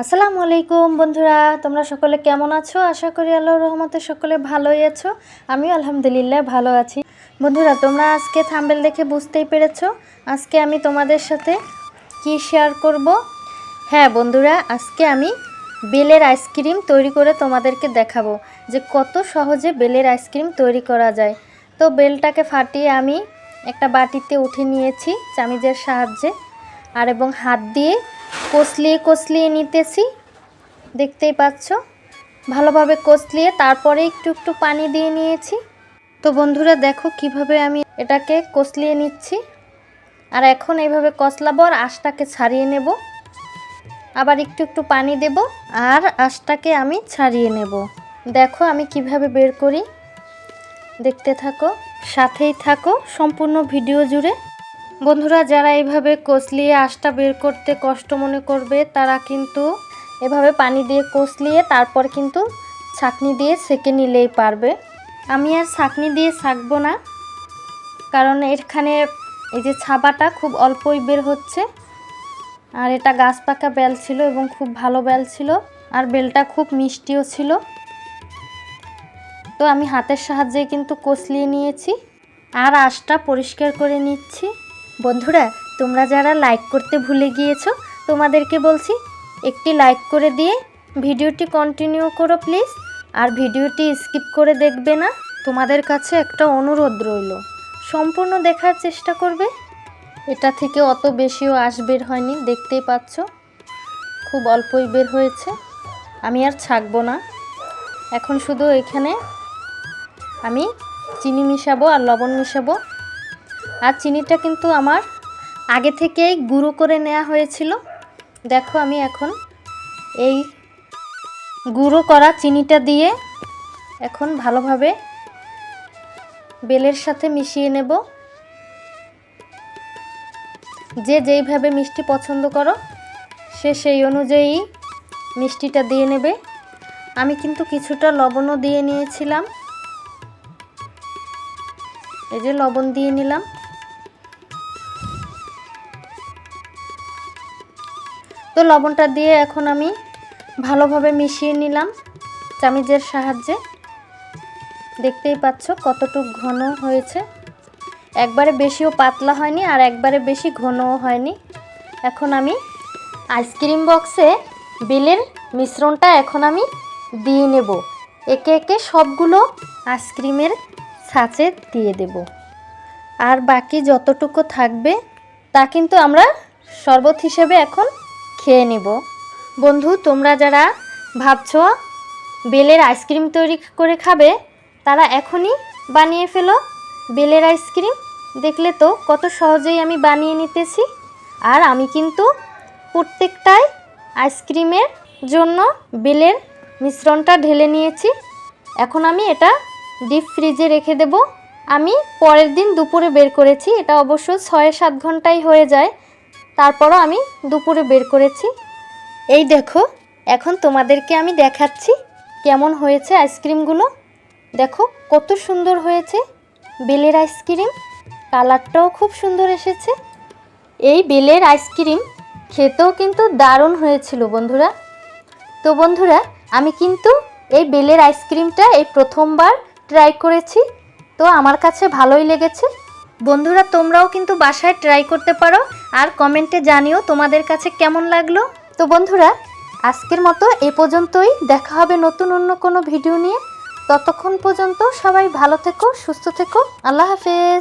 আসসালামু আলাইকুম বন্ধুরা, তোমরা সকলে কেমন আছো? আশা করি আল্লাহর রহমতে সকলে ভালোই আছো। আমিও আলহামদুলিল্লাহ ভালো আছি। বন্ধুরা, তোমরা আজকে থাম্বনেল দেখে বুঝতেই পেরেছো আজকে আমি তোমাদের সাথে কি শেয়ার করব। হ্যাঁ বন্ধুরা, আজকে আমি বেলের আইসক্রিম তৈরি করে তোমাদেরকে দেখাবো যে কত সহজে বেলের আইসক্রিম তৈরি করা যায়। তো বেলটাকে ফাটিয়ে আমি একটা বাটিতে উঠে নিয়েছি চামিচের সাহায্যে, আর এবং হাত দিয়ে কষলিয়ে নিতেছি। দেখতেই পাচ্ছ, ভালোভাবে কষলিয়ে তারপরে একটু পানি দিয়ে নিয়েছি। তো বন্ধুরা দেখো কিভাবে আমি এটাকে কষলিয়ে নিচ্ছি। আর এখন এইভাবে কষলাবো আর আঁশটাকে ছাড়িয়ে নেব। আবার একটু পানি দেব আর আঁশটাকে আমি ছাড়িয়ে নেব। দেখো আমি কিভাবে বের করি, দেখতে থাকো, সাথেই থাকো সম্পূর্ণ ভিডিও জুড়ে। বন্ধুরা, যারা এইভাবে কষলিয়ে আঁশটা বের করতে কষ্ট মনে করবে তারা কিন্তু এভাবে পানি দিয়ে কষলিয়ে তারপর কিন্তু ছাঁকনি দিয়ে সেঁকে নিলেই পারবে। আমি আর ছাঁকনি দিয়ে ছাঁকবো না, কারণ এখানে এই যে ছাবাটা খুব অল্পই বের হচ্ছে। আর এটা গাছ পাকা বেল ছিল এবং খুব ভালো বেল ছিল, আর বেলটা খুব মিষ্টিও ছিল। তো আমি হাতের সাহায্যে কিন্তু কষলিয়ে নিয়েছি আর আঁশটা পরিষ্কার করে নিচ্ছি। বন্ধুরা, তোমরা যারা লাইক করতে ভুলে গিয়েছো তোমাদেরকে বলছি একটি লাইক করে দিয়ে ভিডিওটি কন্টিনিউ করো প্লিজ। আর ভিডিওটি স্কিপ করে দেখবে না, তোমাদের কাছে একটা অনুরোধ রইল, সম্পূর্ণ দেখার চেষ্টা করবে। এটা থেকে অত বেশিও আঁশ বের হয়নি, দেখতেই পাচ্ছ খুব অল্পই বের হয়েছে। আমি আর ছাঁকবো না, এখন শুধু এখানে আমি চিনি মিশাবো আর লবণ মিশাবো। আর চিনিটা কিন্তু আমার আগে থেকেই গুঁড়ো করে নেওয়া হয়েছিল। দেখো আমি এখন এই গুঁড়ো করা চিনিটা দিয়ে এখন ভালোভাবে বেলের সাথে মিশিয়ে নেব। যে যেইভাবে মিষ্টি পছন্দ করো সে সেই অনুযায়ী মিষ্টিটা দিয়ে নেবে। আমি কিন্তু কিছুটা লবণও দিয়ে নিয়েছিলাম, এই যে লবণ দিয়ে নিলাম। তো লবণটা দিয়ে এখন আমি ভালোভাবে মিশিয়ে নিলাম চামিচের সাহায্যে। দেখতেই পাচ্ছ কতটুকু ঘন হয়েছে, একবারে বেশিও পাতলা হয়নি আর একবারে বেশি ঘনও হয়নি। এখন আমি আইসক্রিম বক্সে বেলের মিশ্রণটা এখন আমি দিয়ে নেব। একে একে সবগুলো আইসক্রিমের ছাঁচে দিয়ে দেব, আর বাকি যতটুকু থাকবে তা কিন্তু আমরা শরবত হিসেবে এখন খেয়ে নিব। বন্ধু, তোমরা যারা ভাবছো বেলের আইসক্রিম তৈরি করে খাবে তারা এখনই বানিয়ে ফেলো বেলের আইসক্রিম। দেখলে তো কত সহজেই আমি বানিয়ে নিতেছি। আর আমি কিন্তু প্রত্যেকটাই আইসক্রিমের জন্য বেলের মিশ্রণটা ঢেলে নিয়েছি। এখন আমি এটা ডিপ ফ্রিজে রেখে দেব। আমি পরের দিন দুপুরে বের করেছি, এটা অবশ্য 6-7 ঘন্টাই হয়ে যায়, তারপরও আমি দুপুরে বের করেছি। এই দেখো, এখন তোমাদেরকে আমি দেখাচ্ছি কেমন হয়েছে আইসক্রিমগুলো। দেখো কত সুন্দর হয়েছে বেলের আইসক্রিম, কালারটাও খুব সুন্দর এসেছে। এই বেলের আইসক্রিম খেতেও কিন্তু দারুণ হয়েছিল বন্ধুরা। তো বন্ধুরা, আমি কিন্তু এই বেলের আইসক্রিমটা এই প্রথমবার ট্রাই করেছি, তো আমার কাছে ভালোই লেগেছে। বন্ধুরা, তোমরাও কিন্তু বাসায় ট্রাই করতে পারো আর কমেন্টে জানিও তোমাদের কাছে কেমন লাগলো। তো বন্ধুরা, আজকের মতো এ পর্যন্তই, দেখা হবে নতুন অন্য কোনো ভিডিও নিয়ে। ততক্ষণ পর্যন্ত সবাই ভালো থেকো, সুস্থ থেকো, আল্লাহ হাফেজ।